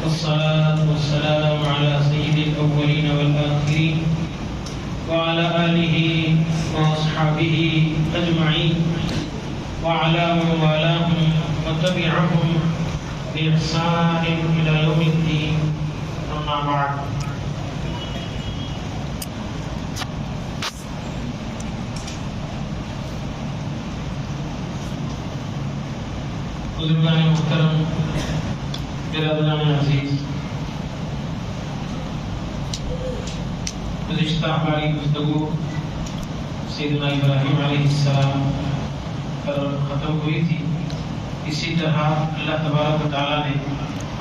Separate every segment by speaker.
Speaker 1: والصلاة والسلام على سيد الأولين والآخرين وعلى آله وأصحابه أجمعين وعلى من والاهم وتبعهم بإحسان إلى يوم الدين أما بعد. بزرگان محترم، برادران عزیز، گزشتہ ہماری گفتگو سیدنا ابراہیم علیہ السلام پر ختم ہوئی تھی. اسی طرح اللہ تبارک و تعالیٰ نے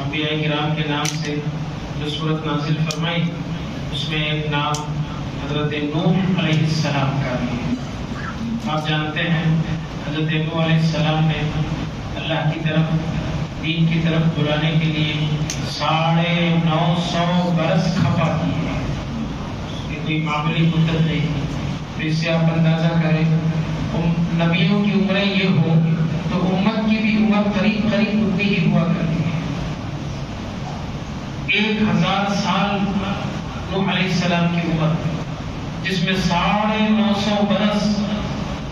Speaker 1: انبیاء کرام کے نام سے جو سورت نازل فرمائی اس میں ایک نام حضرت نوح علیہ السلام کا بھی ہے. آپ جانتے ہیں حضرت نوح علیہ السلام نے اللہ کی طرف دین کی طرف بلانے کے لیے 950 برس کھپا کی ہے. یہ کوئی معمولی مدت نہیں. تو اس سے آپ اندازہ کریں نبیوں کی عمریں یہ ہو تو امت کی بھی عمر قریب قریب اتنی ہی ہوا کرتی ہے. 1000 سال نوح علیہ السلام کی عمر، جس میں 950 برس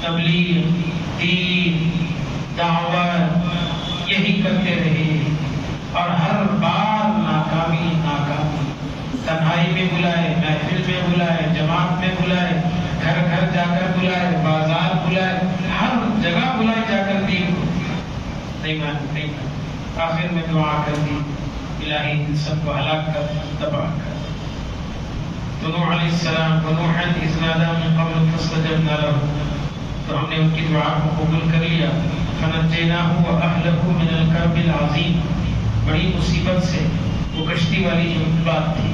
Speaker 1: تبلیغ، دین، دعوت یہی کرتے رہے اور ہر بار ناکامی. تنہائی میں بلائے، محفل میں بلائے، جماعت میں بلائے، گھر گھر جا کر بلائے، بازار بلائے، ہر جگہ بلائے جا کر دی نہیں مان. آخر میں دعا کر دی الہی ان سب کو ہلاک کر، تباہ کر. تو نوح علیہ السلام ونوحا اذ نادى من قبل فاستجبنا له، تو ہم نے ان کی دعا کو قبول کر لیا. فنجیناہ واہلہ من الکرب العظیم، بڑی مصیبت سے وہ کشتی والی جو بات تھی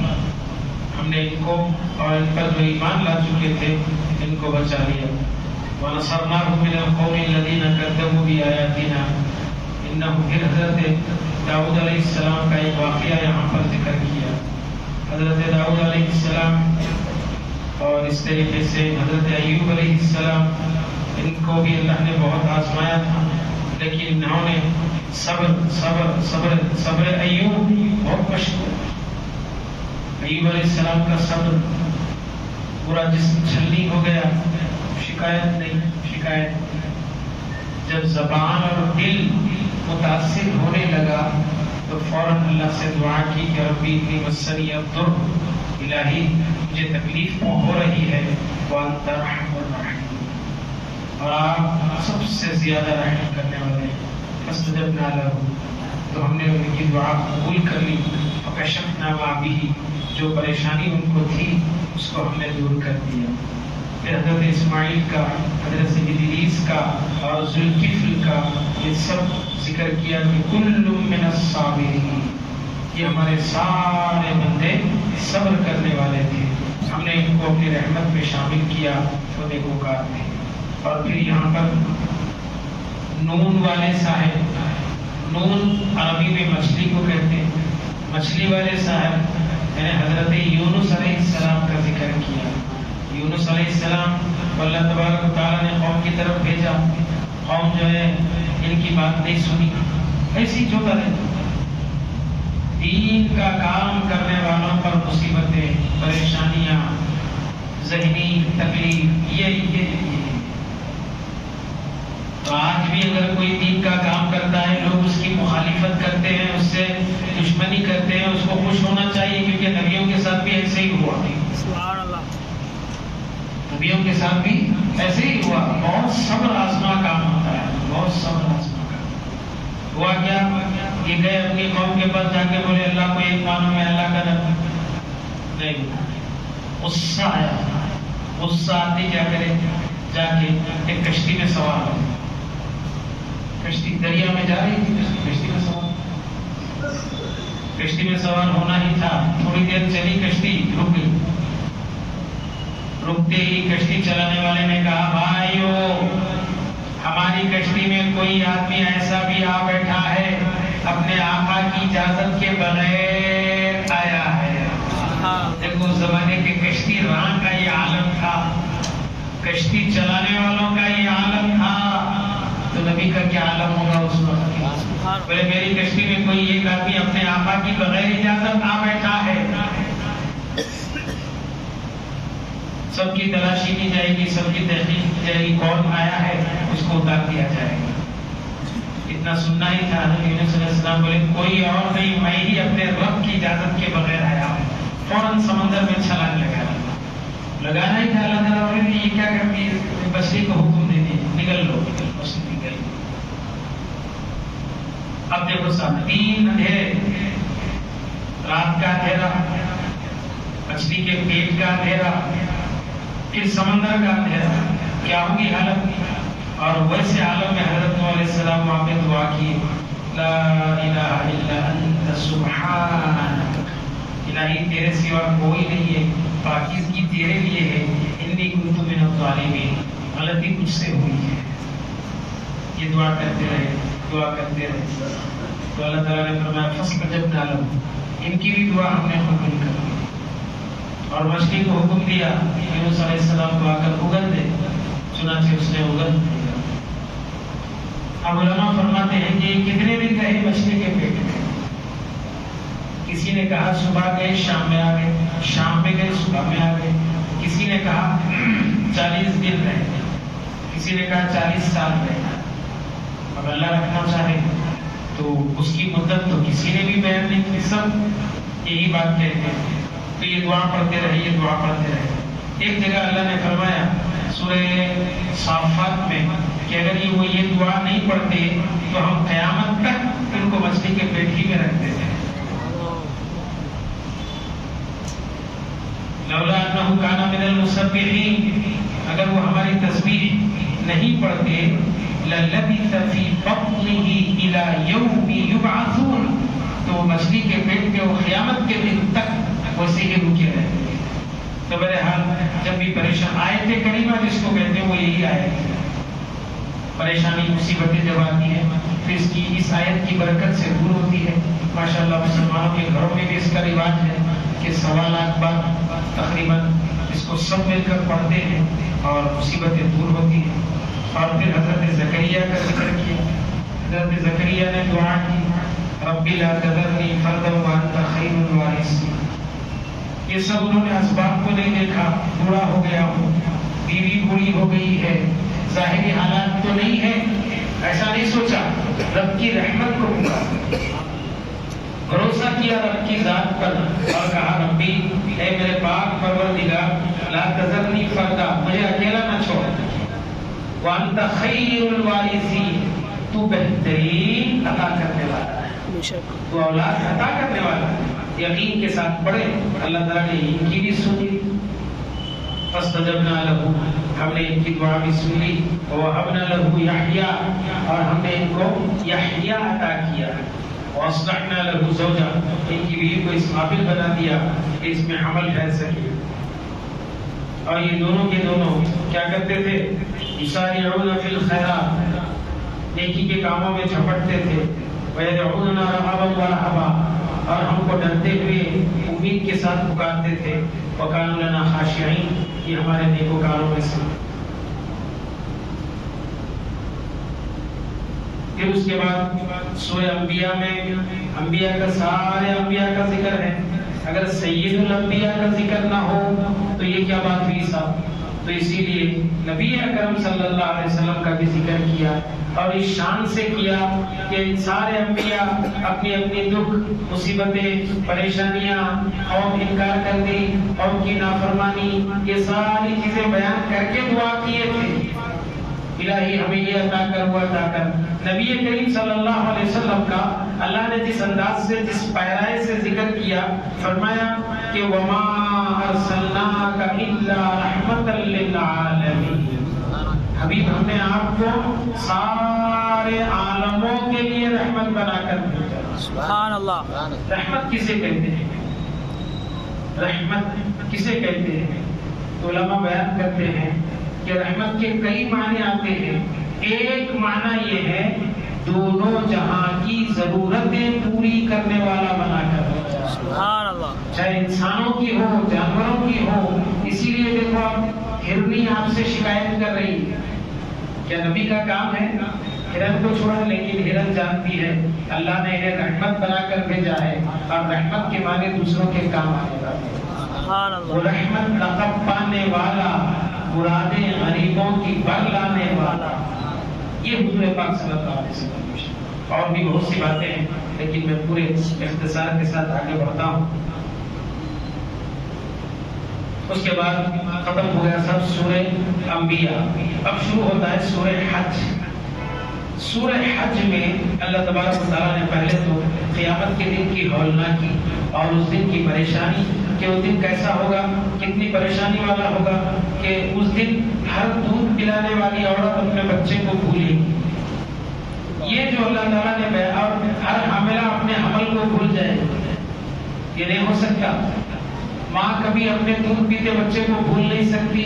Speaker 1: ہم نے ان کو اور ان پر جو ایمان لا چکے تھے ان کو بچا لیا. ونصرناہ من القوم الذین کذبوا بآیاتنا انہم. پھر حضرت داؤد علیہ السلام کا ایک واقعہ یہاں پر ذکر کیا. حضرت داؤد علیہ السلام اور اس طریقے سے حضرت ایوب علیہ السلام، ان کو بھی اللہ نے بہت آزمایا تھا، لیکن انہوں نے صبر ایوب بہت مشہور. ایوب علیہ السلام کا صبر، پورا جسم چھلنی ہو گیا، شکایت نہیں. جب زبان اور دل متاثر ہونے لگا تو فوراً اللہ سے دعا کی کہ ربی انی مسنی الضر، الہی مجھے تکلیف ہو رہی ہے، وانت ارحم الراحمین، اور آپ سب سے زیادہ رحم کرنے والے. فاستجبنا له، تو ہم نے ان کی دعا قبول کر لی. فکشفنا ما به، جو پریشانی ان کو تھی اس کو ہم نے دور کر دیا. پھر حضرت اسماعیل کا، حضرت ادریس کا اور ذوالکفل کا یہ سب ذکر کیا کہ کل من الصابرین، یہ ہمارے سارے بندے صبر کرنے والے تھے. ہم نے ان کو اپنی رحمت میں شامل کیا، وہ نیکوکار تھے. اور پھر یہاں پر نون والے صاحب، نون عربی میں مچھلی کو کہتے ہیں، مچھلی والے صاحب یعنی حضرت یونس علیہ السلام کا ذکر کیا. یونس علیہ السلام کو اللہ تبارک و تعالیٰ نے قوم کی طرف بھیجا. قوم جو ہے ان کی بات نہیں سنی، ایسی چوتا رہتا. دین کا کام کرنے والوں پر مصیبتیں، پریشانیاں، ذہنی تکلیف یہ. تو آج بھی اگر کوئی دین کا کام کرتا ہے لوگ اس کی مخالفت کرتے ہیں، اس سے دشمنی کرتے ہیں، اس کو خوش ہونا چاہیے، کیونکہ نبیوں کے ساتھ بھی ایسے ہی ہوا. سبحان اللہ، نبیوں کے ساتھ بھی ایسے ہی ہوا. بہت صبر آزما کام ہوتا ہے، بہت صبر آزما کام. ہوا کیا؟ یہ گئے اپنی قوم کے پاس جا کے بولے اللہ کو ایک مانو، میں اللہ کا نہیں. غصہ آیا. غصہ آتے کیا کرے؟ جا کے ایک کشتی میں سوار ہو. کشتی دریا میں جا رہی تھی، کشتی میں سوار ہونا ہی تھا. تھوڑی دیر چلی کشتی، رک گئی. رکتے ہی کشتی چلانے والے نے کہا بھائیو، ہماری کشتی میں کوئی آدمی ایسا بھی آ بیٹھا ہے اپنے آقا کی اجازت کے بغیر آیا ہے. دیکھو اس زمانے کے کشتی راں کا یہ عالم تھا، کشتی چلانے والوں کا یہ عالم تھا، تو نبی کا کیا عالم ہوگا اس وقت. بولے میری کشتی میں کوئی ایک آدمی اپنے آقا کی بغیر اجازت آ بیٹھا ہے، سب کی تلاشی کی جائے گی، سب کی تحقیق کی جائے گی، کون آیا ہے اس کو اتار دیا جائے گا۔ اتنا سننا ہی تھا، حضرت یونس علیہ السلام بولے کوئی اور نہیں، میں ہی اپنے رب کی اجازت کے بغیر آیا ہوں۔ فوراً سمندر میں چھلانگ لگانا ہی تھا۔ اللہ تعالیٰ بولے یہ کیا کرتی ہے، بچی کو حکم دے دی نکل لو، بچی نکل۔ اب دیکھو صاحب، 3 اندھیرے، رات کا اندھیرا، مچھلی کے پیٹ کا اندھیرا، پھر سمندر کا اندھیرا، کیا ہوگی حالت؟ اور ویسے عالم میں حضرت نوح علیہ السلام وہاں پہ دعا کی، لا الہ الا انت سبحانک، الہی تیرے سوا کوئی نہیں ہے، پاکیزگی تیرے لیے ہے، انی کنت من الظالمین، غلطی مجھ سے ہوئی ہے۔ یہ دعا کرتے رہے، دعا کرتے رہے، تو اللہ تعالیٰ نے فرمایا فاستجبنا لہ، ان کی بھی دعا ہم نے قبول کر لی، اور مچھلی کو حکم دیا یونس علیہ السلام کو آ کر اگل دے، چنانچہ اس نے اگل دیا۔ اب علماء فرماتے ہیں کہ کتنے دن رہے مچھلی کے پیٹ میں؟ کسی نے کہا صبح گئے شام میں آ گئے، شام میں گئے صبح میں آ گئے، کسی نے کہا 40 دن رہے، کسی نے کہا 40 سال رہے۔ اب اللہ رکھنا چاہے تو اس کی مدت تو کسی نے بھی بیان نہیں کی، سب یہی بات کہتے ہیں۔ تو یہ دعا پڑھتے رہے، یہ دعا پڑھتے رہے۔ ایک جگہ اللہ نے فرمایا سورہ صافات میں کہ اگر یہ دعا نہیں پڑھتے تو ہم قیامت تک ان کو مچھلی کے پیٹ ہی میں رکھتے تھے۔ لولا انہ کان من المسبحین، اگر وہ ہماری تسبیح نہیں پڑھتے، للبث فی بطنہ الی یوم یبعثون، تو مچھلی کے پیٹ میں وہ قیامت کے دن تک ویسے ہی رکے رہتے۔ تو بہرحال جب بھی پریشان، آیت کریمہ جس کو کہتے ہیں وہ یہی آیت ہے، پریشانی مصیبتیں جب آتی ہیں پھر اس آیت کی برکت سے دور ہوتی ہے۔ ماشاءاللہ مسلمانوں کے گھروں میں بھی اس کا رواج ہے کہ 1.25 لاکھ بار تقریباً اس کو سب مل کر پڑھتے ہیں اور مصیبتیں دور ہوتی ہیں۔ اور پھر حضرت زکریا کا ذکر کیا، حضرت زکریا نے دعا کی، رب لا تذرنی فردا وانت خیر الوارثین۔ یہ سب انہوں نے اسباب کو نہیں دیکھا، بوڑھا ہو گیا ہوں، بیوی بوڑھی ہو گئی ہے، ظاہری حالات تو نہیں ہے، ایسا نہیں سوچا، رب کی رحمت کو پکارا، بھروسہ کیا رب کی ذات پر اور کہا ربی اے میرے پاک پروردگار لا تذرنی فردا، مجھے اکیلا نہ چھوڑ، وانت خیر الوارثین، تو بہترین عطا کرنے والا ہے، تو اولاد عطا کرنے والا ہے۔ یقین کے ساتھ پڑھے، اللہ تعالیٰ نے ان کی بھی سنی، فاستجبنا لہ، ہم نے ان کی دعا بھی سن لی، ووهبنا لہ یحییٰ، اور ہم نے ان کو یحییٰ عطا کیا، واصلحنا لہ زوجہ، ان کی بیوی کو اس قابل بنا دیا کہ اس میں حمل پھیل سکے۔ اور یہ دونوں کے دونوں کیا کرتے تھے؟ یسارعون فی الخیرات، نیکی کے کاموں میں جھپٹتے تھے، ویدعوننا رغبا ورہبا، اور ہم کو ڈرتے ہوئے امید کے ساتھ پکارتے تھے، وکانوا لنا خاشعین، یہ ہمارے نیکوکاروں میں سے۔ پھر اس کے بعد سورہ انبیاء میں انبیاء کا، سارے انبیاء کا ذکر ہے۔ اگر سید الانبیاء کا ذکر نہ ہو تو یہ کیا بات ہوئی صاحب؟ تو اسی لیے نبی اکرم صلی اللہ علیہ وسلم کا بھی ذکر کیا، اور اس شان سے کیا کہ سارے انبیاء اپنی اپنی دکھ، مصیبتیں، پریشانیاں، قوم انکار کر دی، قوم کی نافرمانی، یہ ساری چیزیں بیان کر کے دعا کیے تھے، الہی ہمیں یہ عطا کر، وہ عطا کر۔ نبی کریم صلی اللہ علیہ وسلم کا اللہ نے جس انداز سے، جس پیرائے سے ذکر کیا، فرمایا کہ وما ارسلناک الا رحمتا للعالمین، حبیب ہم نے آپ کو سارے عالموں کے لیے رحمت بنا کر بھیجا۔
Speaker 2: سبحان اللہ۔
Speaker 1: رحمت کسے کہتے ہیں؟ رحمت کسے کہتے ہیں؟ تو علماء بیان کرتے ہیں کہ رحمت کے کئی معنی آتے ہیں۔ ایک معنی یہ ہے دونوں جہاں کی ضرورتیں پوری کرنے والا بنا کر،
Speaker 2: سبحان اللہ،
Speaker 1: چاہے انسانوں کی ہو، جانوروں کی ہو۔ اسی لیے دیکھو آپ، ہرنی آپ سے شکایت کر رہی ہے، کیا نبی کا کام ہے ہرن کو چھوڑا، لیکن ہرن جانتی ہے اللہ نے انہیں رحمت بنا کر بھیجا ہے، اور رحمت کے معنی دوسروں کے کام آنے والے، وہ رحمت لقب پانے والا، مرادیں غریبوں کی بر لانے والا، یہ حضور پاک صلی اللہ علیہ وسلم۔ اور بھی بہت سی باتیں ہیں، لیکن میں پورے اختصار کے ساتھ آگے بڑھتا ہوں۔ اس کے بعد ختم ہو گیا سب سورہ انبیاء، اب شروع ہوتا ہے سورہ حج۔ سورہ حج میں اللہ تبارک و تعالیٰ نے پہلے تو قیامت کے دن کی ہولناکی اور اس دن کی پریشانی، کہ وہ دن کیسا ہوگا، کتنی پریشانی والا ہوگا، کہ اس دن ہر دودھ پلانے والی عورت اپنے بچے کو بھولے، یہ جو اللہ تعالیٰ نے بیان، اور ہر حاملہ اپنے حمل کو بھول جائے، یہ نہیں ہو سکتا۔ ماں کبھی اپنے دودھ پیتے بچے کو بھول نہیں سکتی،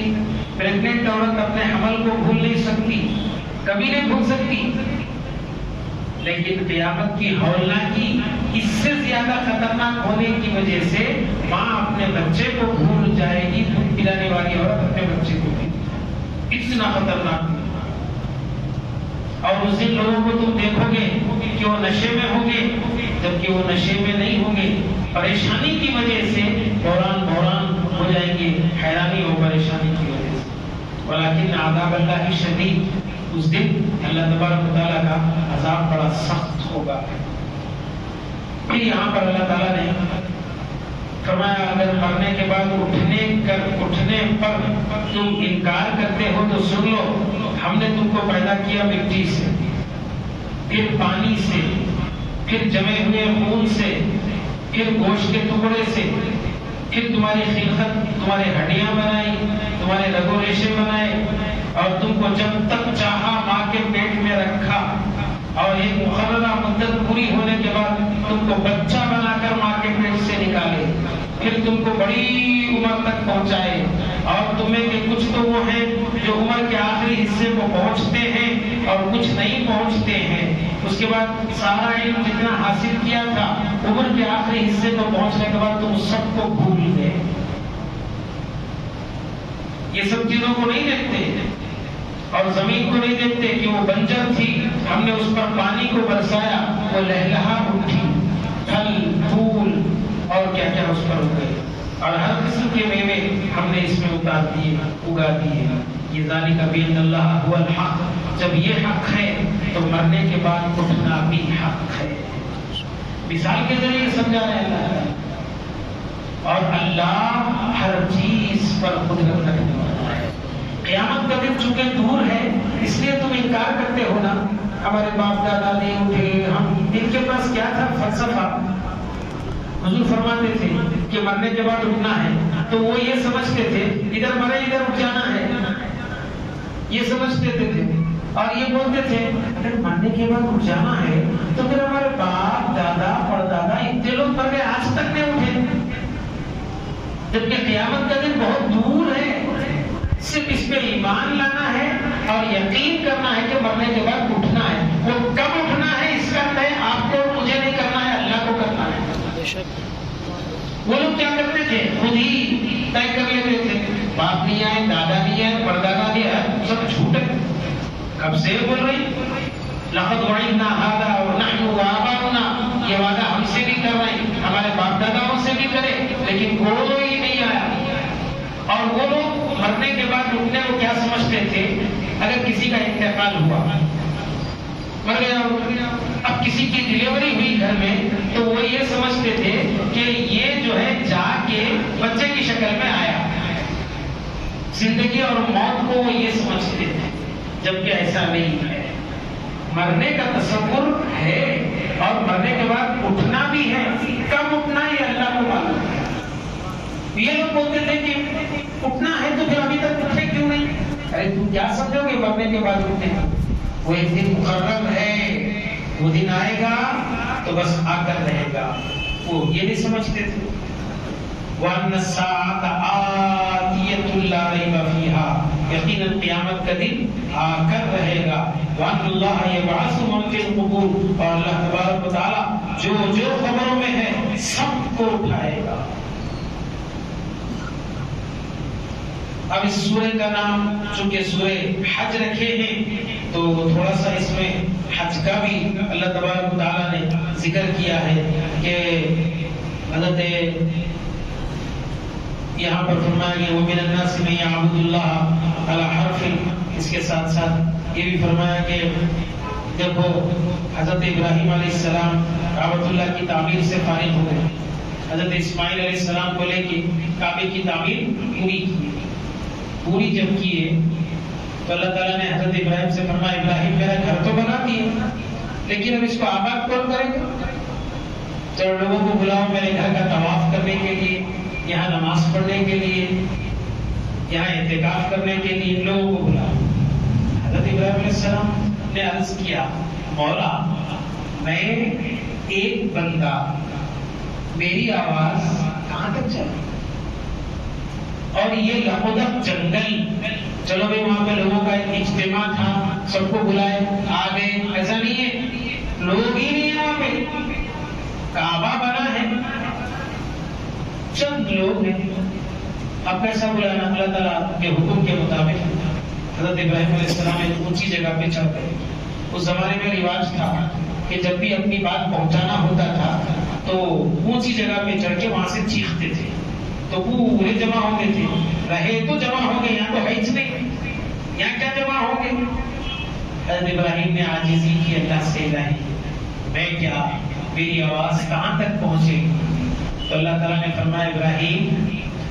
Speaker 1: پریگننٹ عورت اپنے حمل کو بھول نہیں سکتی، کبھی نہیں بھول سکتی۔ لیکن قیامت کی ہولناکی اس سے زیادہ خطرناک ہونے کی وجہ سے ماں اپنے بچے کو بھول جائے گی، دودھ پلانے والی عورت اپنے بچے کو بھی، اتنا خطرناک۔ اور اس دن لوگوں کو تم دیکھو گے کہ وہ نشے میں ہوں گے، جبکہ وہ نشے میں نہیں ہوں گے، پریشانی کی وجہ سے بحران ہو جائیں گے، حیرانی اور پریشانی کی وجہ سے۔ ولیکن عذاب اللہ شدید، اس دن اللہ تبارک و تعالیٰ کا عذاب بڑا سخت ہوگا۔ پھر یہاں پر اللہ تعالیٰ نے فرمایا اگر مرنے کے بعد اٹھنے پر تم انکار کرتے ہو تو سن لو، ہم نے تم کو پیدا کیا مٹی سے، پھر پانی سے، پھر جمے ہوئے خون سے، پھر گوشت کے ٹکڑے سے، پھر تمہاری خلقت، تمہارے ہڈیاں بنائی، تمہارے رگ و ریشے بنائے، اور تم کو جب تک چاہا ماں کے پیٹ میں رکھا، اور ایک مقررہ مدت پوری ہونے کے بعد تم کو بچہ بنا کر ماں کے پیٹ سے نکالے، پھر تم کو بڑی عمر تک پہنچائے، اور تمہیں کہ کچھ تو وہ ہیں جو عمر کے آخری حصے کو پہنچتے ہیں اور کچھ نہیں پہنچتے ہیں۔ اس کے بعد سارا علم جتنا حاصل کیا تھا عمر کے آخری حصے کو پہنچنے کے بعد تم سب کو بھول گئے، یہ سب چیزوں کو نہیں دیکھتے، اور زمین کو نہیں دیکھتے کہ وہ بنجر تھی، ہم نے اس پر پانی کو برسایا، وہ لہلہا اٹھی، پھل پھول اور کیا کیا اس پر اگے، اور ہر قسم کے میوے ہم نے اس میں اتار دیے، اگا دیے۔ یہ ذالک بان اللہ هو الحق، جب یہ حق ہے تو مرنے کے بعد اٹھنا بھی حق ہے۔ مثال کے ذریعے سمجھا رہے اللہ، اور اللہ ہر چیز پر قدرت رکھنے والا ہے۔ قیامت کا دن چونکہ دور ہے اس لیے تم انکار کرتے ہو نا، ہمارے باپ دادا نہیں اٹھے، ہم ان کے پاس کیا تھا فلسفہ، حضور فرماتے تھے کہ مرنے کے بعد اٹھنا ہے، تو وہ یہ سمجھتے تھے ادھر مرے ادھر اٹھ جانا ہے، یہ سمجھتے تھے، اور یہ بولتے تھے اگر مرنے کے بعد اٹھ جانا ہے تو پھر ہمارے باپ دادا پردادا اتنے لوگ مر گئے آج تک نہیں اٹھے، جبکہ قیامت کا دن بہت دور ہے، صرف اس پہ ایمان لانا ہے اور یقین کرنا ہے کہ مرنے کے بعد اٹھنا ہے۔ وہ کب اٹھنا ہے اس کا طے آپ کو اور مجھے نہیں کرنا ہے، اللہ کو کرنا ہے۔ وہ لوگ کیا کرتے تھے، خود ہی طے کر لیتے تھے، باپ نہیں آئے، دادا نہیں آئے، پردادا نہیں آئے، سب جھوٹ ہے۔ کب سے بول رہی لقد وعدنا هذا ونحن وآباؤنا، یہ وعدہ ہم سے بھی کر رہے ہیں، ہمارے باپ داداؤں سے بھی کرے، لیکن کوئی نہیں آیا۔ اور وہ لوگ مرنے کے بعد اٹھنے کو کیا سمجھتے تھے، اگر کسی کا انتقال ہوا، مر گیا، اب کسی کی ڈلیوری ہوئی گھر میں، تو وہ یہ سمجھتے تھے کہ یہ جو ہے جا کے بچے کی شکل میں آیا، زندگی اور موت کو وہ یہ سمجھتے تھے، جبکہ ایسا نہیں ہے۔ مرنے کا تصور ہے اور مرنے کے بعد اٹھنا بھی ہے، کب اٹھنا یہ اللہ کو معلوم ہے۔ یہ لوگ بولتے تھے کہ اٹھنا ہے تو پھر ابھی تک اٹھے کیوں نہیں؟ ارے تم کیا سمجھو گے مرنے کے بعد اٹھنے کا؟ وہ ایک دن مقرر ہے، وہ دن آئے گا تو بس آ کر رہے گا، وہ یہ نہیں سمجھتے تھے۔ وَأَنَّ السَّاعَةَ آتِيَةٌ لَا رَيْبَ فِيهَا، یقیناً قیامت کا دن آ کر رہے گا۔ وَأَنَّ اللَّهَ يَبْعَثُ مَن فِي الْقُبُورِ، اور اللہ تبارک و تعالی جو قبروں میں ہے سب کو اٹھائے گا۔ اب اس سورہ کا نام چونکہ سورہ حج رکھے ہیں تو تھوڑا سا اس میں حج کا بھی اللہ تبارک و تعالیٰ نے ذکر کیا ہے کہ حضرت یہاں پر فرمایا گیا وَمِنَ النَّاسِ مَن يَعْبُدُ اللَّهَ عَلَى حَرْفٍ، اس کے ساتھ ساتھ یہ بھی فرمایا کہ جب وہ حضرت ابراہیم علیہ السلام کعبۃ اللہ کی تعمیر سے فارغ ہو گئے، حضرت اسماعیل علیہ السلام کو لے کے کعبے کی تعمیر پوری جب کیے تو اللہ تعالیٰ نے حضرت ابراہیم سے فرمایا ابراہیم میرا گھر تو بنا دیا لیکن اب اس کو آباد کون کرے گا؟ چلو لوگوں کو بلاؤ میرے گھر کا طواف کرنے کے لیے، یہاں نماز پڑھنے کے لیے، یہاں اعتکاف کرنے کے لیے لوگوں کو بلاؤ۔ حضرت ابراہیم علیہ السلام نے عرض کیا مولا میں ایک بندہ، میری آواز کہاں تک جائے؟ اور یہ لقدق جنگل، چلو بھائی وہاں پہ لوگوں کا ایک اجتماع تھا، سب کو بلائے آ گئے، ایسا نہیں ہے لوگ ہی نہیں ہیں وہاں پہ، کعبہ بنا ہے چند لوگ ہیں، اب کیسا بلانا؟ اللہ تعالیٰ کے حکم کے مطابق حضرت ابراہیم علیہ السلام ایک اونچی جگہ پہ چڑھ گئے۔ اس زمانے میں رواج تھا کہ جب بھی اپنی بات پہنچانا ہوتا تھا تو اونچی جگہ پہ چڑھ کے وہاں سے چیختے تھے تو پورے جمع ہو گئے تھے، رہے تو جمع ہو گئے، یہاں تو ہے ہی نہیں، یہاں کیا جمع ہو گئے؟ حضرت ابراہیم نے عاجزی کی اللہ سے، الہی میں کیا، میری آواز کہاں تک پہنچے؟ تو اللہ تعالیٰ نے فرمایا ابراہیم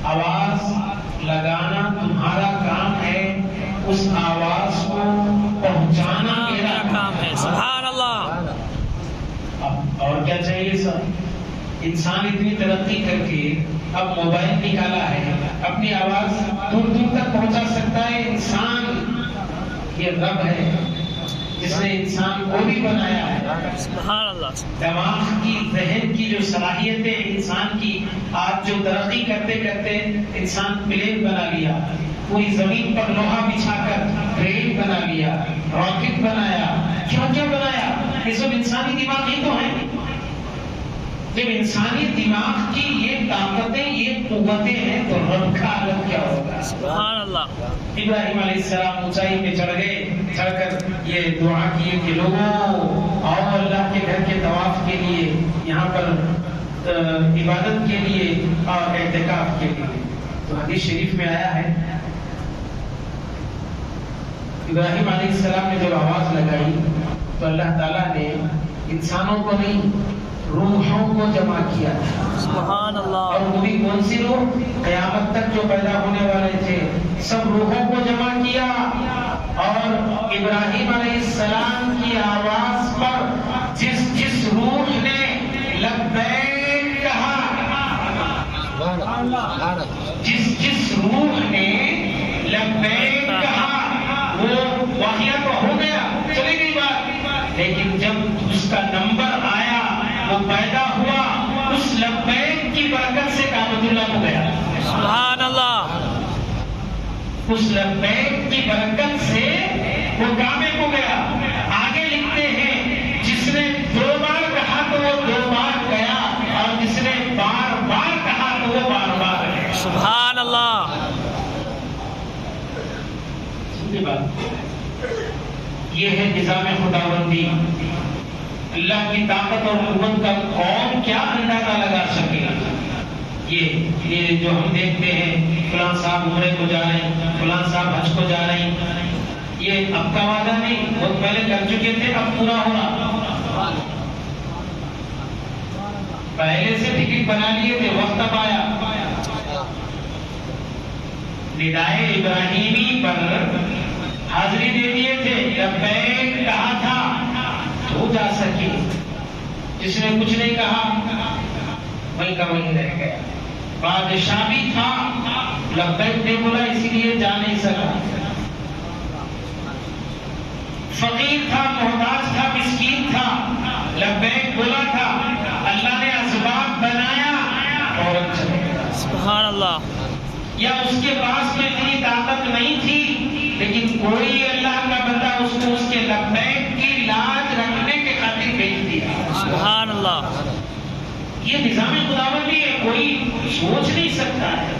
Speaker 1: آواز لگانا تمہارا کام ہے، اس آواز کو پہنچانا میرا کام ہے۔ سبحان اللہ۔ اور کیا چاہیے سر؟ انسان اتنی ترقی کر کے اب موبائل نکالا ہے، اپنی آواز دور دور تک پہنچا سکتا ہے انسان۔ یہ رب ہے جس نے انسان کو بھی بنایا ہے۔ سبحان اللہ۔ دماغ کی، ذہن کی جو صلاحیتیں انسان کی آج جو ترقی کرتے کرتے انسان پلین بنا لیا، پوری زمین پر لوہا بچھا کر ٹرین بنا لیا، راکٹ بنایا، کیا کیا بنایا، یہ سب انسانی دماغ ہی تو ہیں۔ جب انسانی دماغ کی یہ طاقتیں، یہ قوتیں ہیں تو رب کا عالم کیا ہوگا؟ سبحان اللہ۔ ابراہیم علیہ السلام اونچائی پہ چڑھ گئے، چڑھ کر یہ دعا کی کہ لوگوں آؤ اللہ کے گھر کے طواف کے لیے، یہاں پر عبادت کے لیے اور اعتکاف کے لیے۔ تو حدیث شریف میں آیا ہے ابراہیم علیہ السلام نے جب آواز لگائی تو اللہ تعالیٰ نے انسانوں کو نہیں، روحوں کو جمع کیا تھا۔ سبحان اللہ۔ اور وہ بھی کون سی روح؟ قیامت تک جو پیدا ہونے والے تھے سب روحوں کو جمع کیا، اور ابراہیم علیہ السلام کی آواز پر جس جس روح نے لبیک کہا، جس جس روح نے لبیک کہا وہ واقعہ تو ہو گیا، چلی گئی بات، لیکن جب اس کا نمبر آیا وہ پیدا ہوا، اس لبیک کی برکت سے کعبۃ اللہ کو گیا۔ سبحان اللہ۔ اس لبیک کی برکت سے وہ کعبے کو گیا۔ آگے لکھتے ہیں جس نے 2 بار کہا تو وہ 2 بار گیا، اور جس نے بار بار کہا تو وہ بار بار گیا۔ سبحان اللہ۔ یہ ہے نظام خداوندی۔ اللہ کی طاقت اور قوت کا کون کیا اندازہ لگا سکے گا؟ یہ جو ہم دیکھتے ہیں فلاں صاحب عمرے کو جا رہے ہیں، فلاں صاحب حج کو جا رہے ہیں، یہ اب کا وعدہ نہیں، بہت پہلے کر چکے تھے، اب پورا ہو رہا۔ پہلے سے ٹکٹ بنا لیے تھے، وقت اب آیا۔ ندائے ابراہیمی پر حاضری دے دیے تھے، لبیک کہا تھا تو جا سکے، جس نے کچھ نہیں کہا وہیں کا وہیں رہ گیا۔ بادشاہ بھی تھا، لبیک نے بولا اسی لیے جا نہیں سکا۔ فقیر تھا، محتاج تھا، مسکین تھا، لبیک بولا تھا، اللہ نے اسباب بنایا اور سبحان اللہ۔ یا اس کے پاس میں اتنی طاقت نہیں تھی لیکن کوئی اللہ کا بندہ اس کو اس کے لبیک کی لاج رکھنے کے خاطر بھیج دیا۔ سبحان اللہ۔ یہ نظام خداوندی ہے، کوئی سوچ نہیں سکتا ہے۔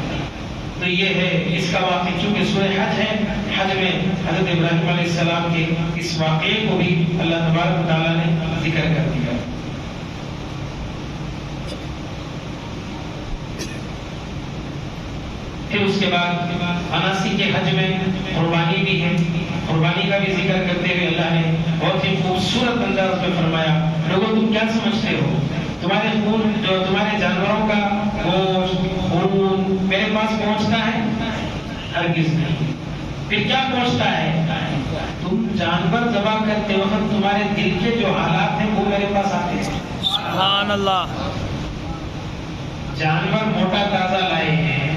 Speaker 1: تو یہ ہے اس کا واقعہ، چونکہ سورہ حج ہے، حج میں حضرت ابراہیم علیہ السلام کے اس واقعے کو بھی اللہ تبارک و تعالیٰ نے ذکر کر دیا۔ پھر اس کے بعد مناسک کے حج میں قربانی بھی ہے، قربانی کا بھی ذکر کرتے ہوئے اللہ نے بہت ہی خوبصورت انداز میں فرمایا، لوگوں تم کیا سمجھتے ہو، تمہارے خون جو تمہارے جانوروں کا گوشت خون میرے پاس پہنچتا ہے؟ ہرگز نہیں۔ پھر کیا پہنچتا ہے؟ تم جانور ذبح کرتے وقت تمہارے دل کے جو حالات ہیں وہ میرے پاس آتے ہیں۔
Speaker 2: سبحان اللہ۔
Speaker 1: جانور موٹا تازہ لائے ہیں،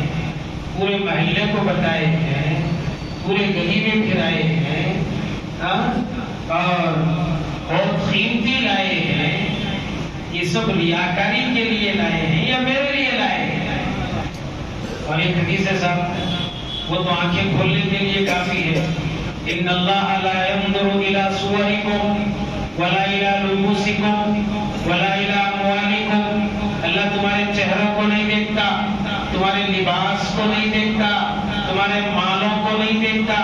Speaker 1: پورے محلے کو بتائے ہیں، پورے گلی میں پھرائے ہیں، اور بہت قیمتی لائے ہیں، یہ سب ریاکاری کے لیے لائے ہیں یا میرے لیے لائے ہیں؟ اور ایک حدیث ہے صاحب، وہ تو آنکھیں کھولنے کے لیے کافی ہے، ان اللہ لا ينظر الى صورکم ولا الى لبوسکم ولا الى اموالکم، اللہ تمہارے چہروں کو نہیں دیکھتا، تمہارے لباس کو نہیں دیکھتا، تمہارے مالوں کو نہیں دیکھتا،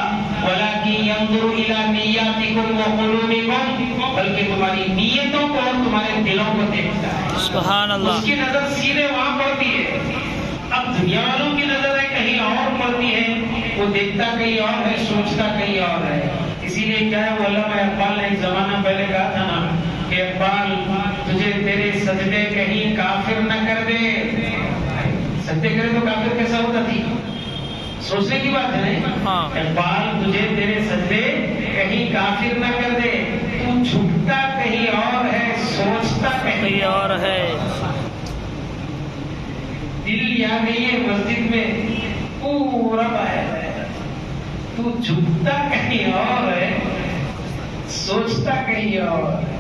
Speaker 1: ولکن ينظر الى نیاتکم وقلوبکم، بلکہ تمہاری نیتوں کو اور تمہارے دلوں کو دیکھتا ہے۔
Speaker 2: سبحان اللہ۔
Speaker 1: اس کی نظر سیدھے وہاں پڑتی ہے، اب دنیا والوں کی نظر ہے کہیں اور پڑتی ہے، وہ دیکھتا کہیں اور ہے، سوچتا کہیں اور ہے۔ اسی لیے کیا ہے، وہ علامہ اقبال نے ایک زمانہ پہلے کہا تھا نا کہ اقبال تجھے تیرے سجدے کہیں کافر نہ کر دے، سجدے کرے تو کافر کیسا ہوتا تھی، سوچنے کی بات ہے نا۔ اقبال تجھے تیرے سجدے کہیں کافر نہ کر دے، تو جھکتا کہیں اور ہے، سوچتا کہیں اور ہے۔ دل یا نہیں ہے مسجد میں پورا باہر ہے، تو جھکتا کہیں اور ہے، سوچتا کہیں اور ہے۔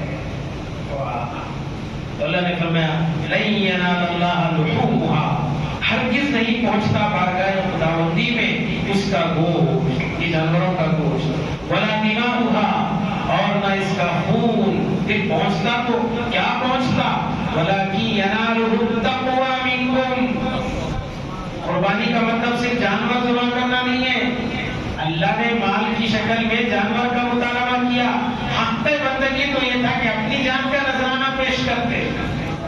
Speaker 1: اللہ نے فرمایا لن ینال اللہ لحومها، ہرگز نہیں پہنچتا بارگاہ خداوندی میں اس کا گوشت، یہ جانوروں کا گوشت، ولا دماؤها، اور نہ اس کا خون، پھر پہنچتا تو کیا پہنچتا، ولکن ینالہ التقوی منکم، قربانی کا مطلب صرف جانور ذبح کرنا نہیں ہے، اللہ نے مال کی شکل میں جانور کا مطالبہ کیا۔ حق بندگی تو یہ تھا کہ اپنی جان کا نذرانہ پیش کرتے،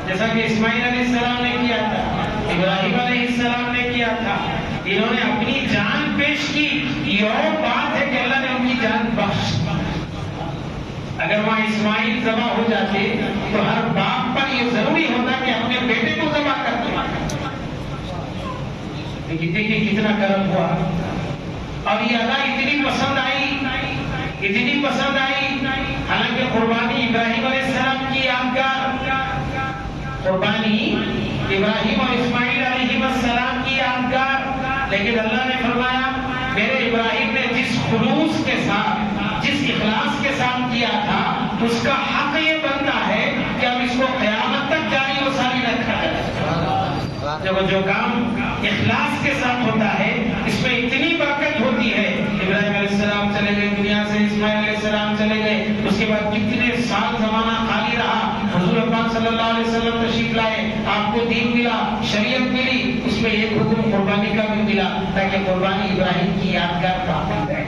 Speaker 1: جیسا کہ اسماعیل علیہ السلام نے کیا تھا، ابراہیم علیہ السلام نے کیا تھا، انہوں نے اپنی جان پیش کی۔ یہ اور بات ہے کہ اللہ نے ان کی جان بخش، اگر وہاں اسماعیل ذبح ہو جاتے تو ہر باپ پر یہ ضروری ہوتا کہ اپنے بیٹے کو ذبح کرتے، لیکن دیکھیے کتنا کرم ہوا، اور یہ ادا اتنی پسند آئی، اتنی پسند آئی، حالانکہ قربانی ابراہیم علیہ السلام کی یادگار، قربانی ابراہیم اور اسماعیل علیہ السلام کی یادگار، لیکن اللہ نے فرمایا میرے ابراہیم نے جس خلوص کے ساتھ، جس اخلاص کے ساتھ کیا تھا، اس کا حق یہ بنتا ہے کہ اب اس کو قیامت تک جاری و ساری رکھا ہے۔ جب جو کام اخلاص کے ساتھ ہوتا ہے اس میں اتنی برکت ہوتی ہے۔ ابراہیم علیہ السلام چلے گئے دنیا سے، اسماعیل علیہ السلام چلے گئے، اس کے بعد کتنے سال زمانہ خالی رہا، حضور پاک صلی اللہ علیہ وسلم تشریف لائے، آپ کو دین ملا، شریعت ملی، اس میں ایک حکم قربانی کا بھی ملا تاکہ قربانی ابراہیم کی یادگار کا بن جائے۔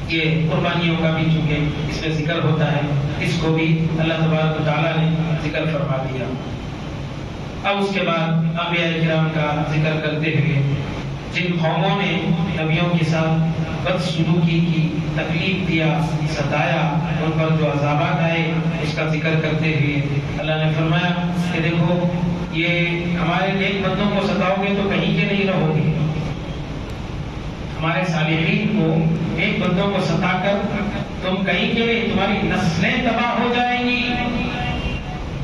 Speaker 1: یہ قربانیوں کا بھی چونکہ اس میں ذکر ہوتا ہے، اس کو بھی اللہ تبارک و تعالیٰ نے ذکر فرما دیا۔ اب اس کے بعد انبیاء کرام کا ذکر کرتے ہوئے جن قوموں نے نبیوں کے ساتھ بدسلوکی کی، تکلیف دیا، ستایا، ان پر جو عذابات آئے اس کا ذکر کرتے ہوئے اللہ نے فرمایا کہ دیکھو یہ ہمارے نیک بندوں کو ستاؤ گے تو کہیں کے نہیں رہو گے، ہمارے صالحین کو، نیک بندوں کو ستا کر تم کہیں کے نہیں، تمہاری نسلیں تباہ ہو جائیں گی۔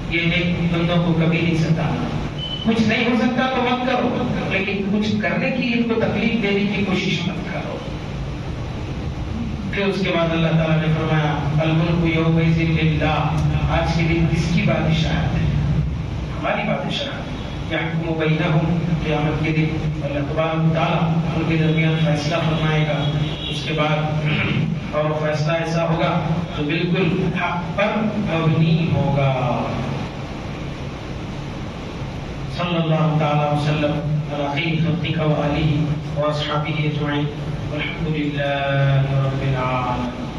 Speaker 1: یہ نیک بندوں کو کبھی نہیں ستانا، کچھ نہیں ہو سکتا تو مت کرو، لیکن کچھ کرنے کی ان کو تکلیف دینے کی کوشش مت کرو۔ پھر اس کے بعد اللہ تعالیٰ نے فرمایا الملک یومئذ للہ، آج کے دن کس کی بادشاہت ہے؟ ہماری بادشاہت۔ یحکم بینہم، قیامت کے دن اللہ تبارک و تعالیٰ ان کے درمیان فیصلہ فرمائے گا۔ اس کے بعد اور فیصلہ ایسا ہوگا جو بالکل حق پر مبنی ہوگا۔ وصلی اللہ تعالی وسلم علی خیر خلقک وآلہ واصحابہ اجمعین والحمد للہ رب العالمین.